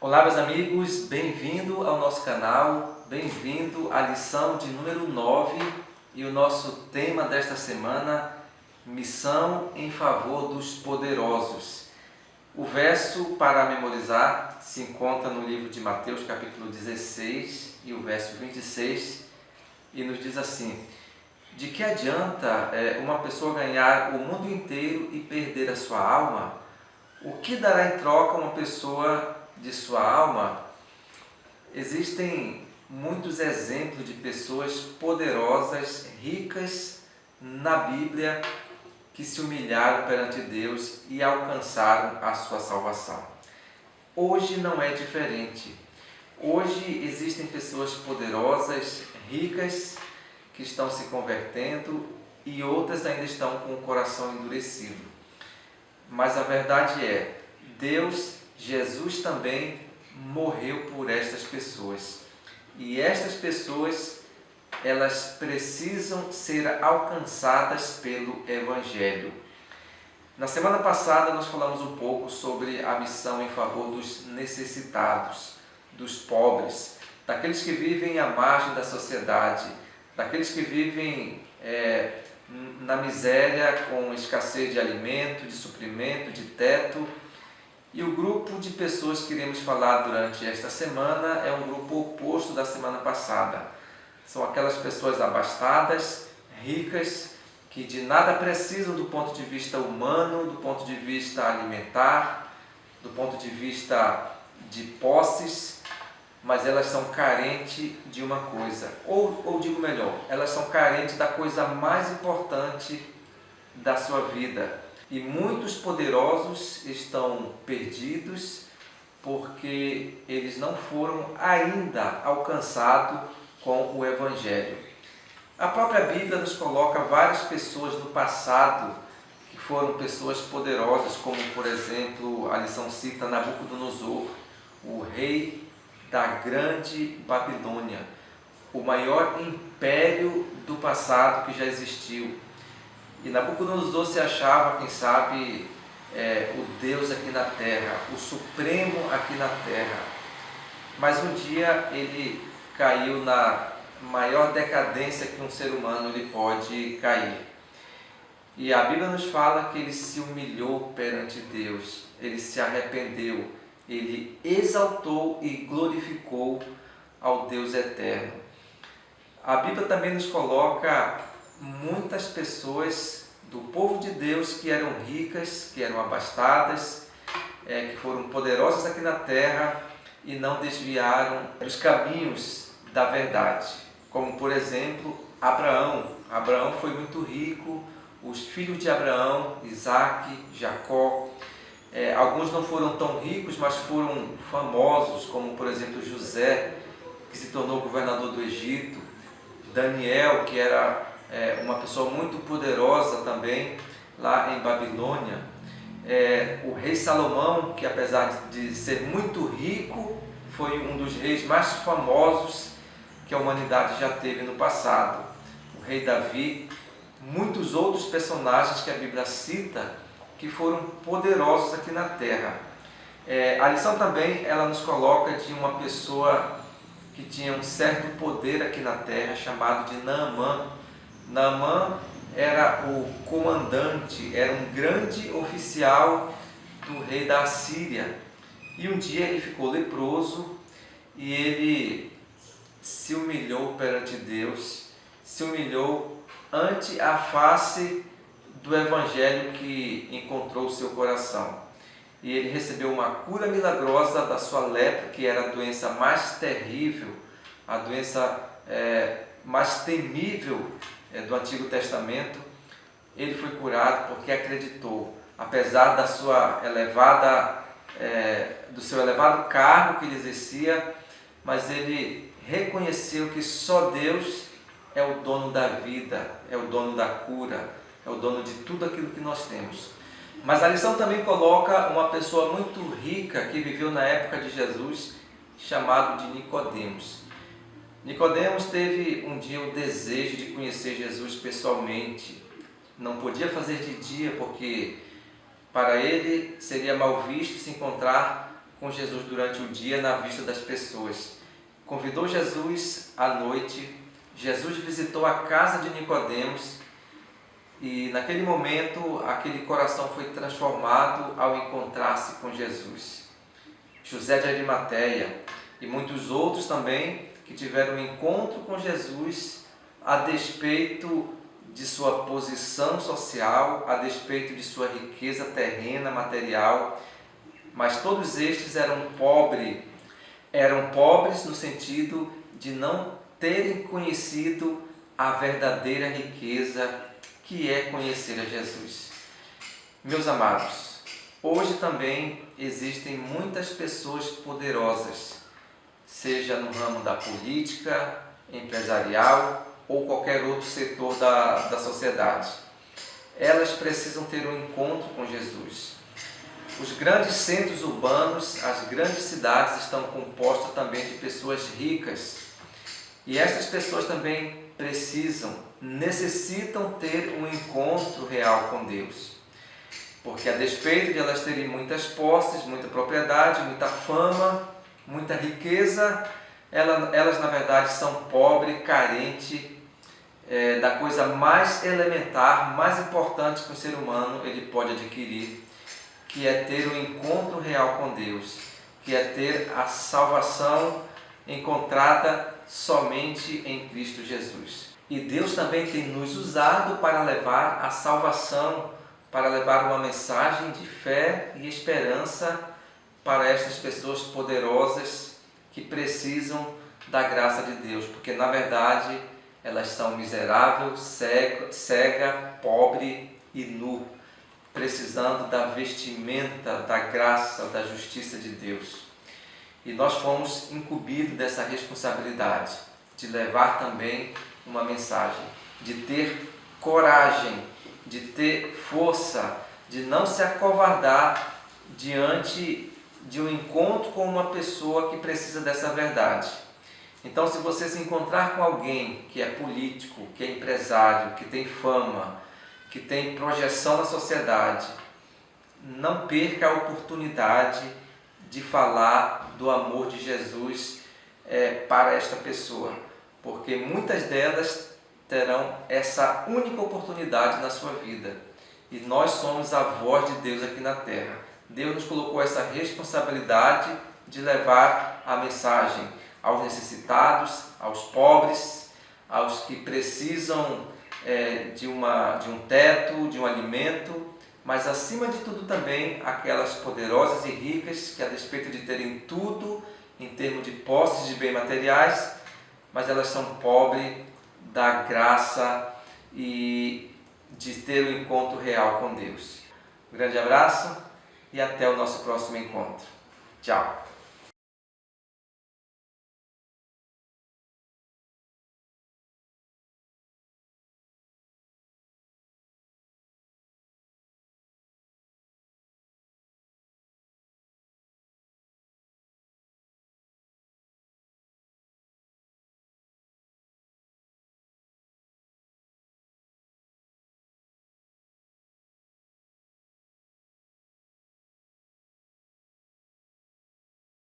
Olá, meus amigos, bem-vindo ao nosso canal, bem-vindo à lição de número 9 e o nosso tema desta semana, missão em favor dos poderosos. O verso para memorizar se encontra no livro de Mateus, capítulo 16 e o verso 26, e nos diz assim: de que adianta uma pessoa ganhar o mundo inteiro e perder a sua alma? O que dará em troca uma pessoa de sua alma? Existem muitos exemplos de pessoas poderosas, ricas na Bíblia, que se humilharam perante Deus e alcançaram a sua salvação. Hoje não é diferente. Hoje existem pessoas poderosas, ricas, que estão se convertendo e outras ainda estão com o coração endurecido. Mas a verdade é, Jesus também morreu por estas pessoas. E estas pessoas, elas precisam ser alcançadas pelo Evangelho. Na semana passada nós falamos um pouco sobre a missão em favor dos necessitados, dos pobres, daqueles que vivem à margem da sociedade, daqueles que vivem na miséria, com escassez de alimento, de suprimento, de teto. E o grupo de pessoas que iremos falar durante esta semana é um grupo oposto da semana passada. São aquelas pessoas abastadas, ricas, que de nada precisam do ponto de vista humano, do ponto de vista alimentar, do ponto de vista de posses, mas elas são carentes de uma coisa, ou digo melhor, elas são carentes da coisa mais importante da sua vida. E muitos poderosos estão perdidos porque eles não foram ainda alcançados com o Evangelho. A própria Bíblia nos coloca várias pessoas do passado que foram pessoas poderosas, como por exemplo a lição cita Nabucodonosor, o rei da grande Babilônia, o maior império do passado que já existiu. E Nabucodonosor se achava, quem sabe, o Deus aqui na terra, o Supremo aqui na terra. Mas um dia ele caiu na maior decadência que um ser humano ele pode cair. E a Bíblia nos fala que ele se humilhou perante Deus, ele se arrependeu, ele exaltou e glorificou ao Deus eterno. A Bíblia também nos coloca muitas pessoas do povo de Deus que eram ricas, que eram abastadas, que foram poderosas aqui na terra e não desviaram dos caminhos da verdade. Como por exemplo Abraão. Abraão foi muito rico, os filhos de Abraão, Isaac, Jacó. Alguns não foram tão ricos, mas foram famosos, como por exemplo José, que se tornou governador do Egito, Daniel, que era uma pessoa muito poderosa também lá em Babilônia, o rei Salomão, que apesar de ser muito rico, foi um dos reis mais famosos que a humanidade já teve no passado. O rei Davi, muitos outros personagens que a Bíblia cita que foram poderosos aqui na terra. A lição também ela nos coloca de uma pessoa que tinha um certo poder aqui na terra, chamado de Naamã. Naamã era o comandante, era um grande oficial do rei da Assíria. E um dia ele ficou leproso e ele se humilhou perante Deus, se humilhou ante a face do Evangelho que encontrou o seu coração. E ele recebeu uma cura milagrosa da sua lepra, que era a doença mais terrível, a doença mais temível do Antigo Testamento. Ele foi curado porque acreditou, apesar da sua do seu elevado cargo que ele exercia, mas ele reconheceu que só Deus é o dono da vida, é o dono da cura, é o dono de tudo aquilo que nós temos. Mas a lição também coloca uma pessoa muito rica que viveu na época de Jesus, chamado de Nicodemos. Nicodemos teve um dia o desejo de conhecer Jesus pessoalmente. Não podia fazer de dia porque para ele seria mal visto se encontrar com Jesus durante o dia na vista das pessoas. Convidou Jesus à noite. Jesus visitou a casa de Nicodemos e naquele momento aquele coração foi transformado ao encontrar-se com Jesus. José de Arimateia e muitos outros também que tiveram um encontro com Jesus a despeito de sua posição social, a despeito de sua riqueza terrena, material, mas todos estes eram pobres no sentido de não terem conhecido a verdadeira riqueza que é conhecer a Jesus. Meus amados, hoje também existem muitas pessoas poderosas, seja no ramo da política, empresarial ou qualquer outro setor da sociedade. Elas precisam ter um encontro com Jesus. Os grandes centros urbanos, as grandes cidades estão compostas também de pessoas ricas. E essas pessoas também necessitam ter um encontro real com Deus. Porque a despeito de elas terem muitas posses, muita propriedade, muita fama, muita riqueza, elas na verdade são pobres, carentes da coisa mais elementar, mais importante que o ser humano ele pode adquirir, que é ter um encontro real com Deus, que é ter a salvação encontrada somente em Cristo Jesus. E Deus também tem nos usado para levar a salvação, para levar uma mensagem de fé e esperança para estas pessoas poderosas que precisam da graça de Deus, porque na verdade elas são miseráveis, cega, pobre e nu, precisando da vestimenta, da graça, da justiça de Deus. E nós fomos incumbidos dessa responsabilidade de levar também uma mensagem, de ter coragem, de ter força, de não se acovardar diante de um encontro com uma pessoa que precisa dessa verdade. Então, se você se encontrar com alguém que é político, que é empresário, que tem fama, que tem projeção na sociedade, não perca a oportunidade de falar do amor de Jesus para esta pessoa, porque muitas delas terão essa única oportunidade na sua vida. E nós somos a voz de Deus aqui na terra. Deus nos colocou essa responsabilidade de levar a mensagem aos necessitados, aos pobres, aos que precisam de um teto, de um alimento, mas acima de tudo também aquelas poderosas e ricas que, a despeito de terem tudo em termos de posses de bens materiais, mas elas são pobres da graça e de ter um encontro real com Deus. Um grande abraço e até o nosso próximo encontro. Tchau!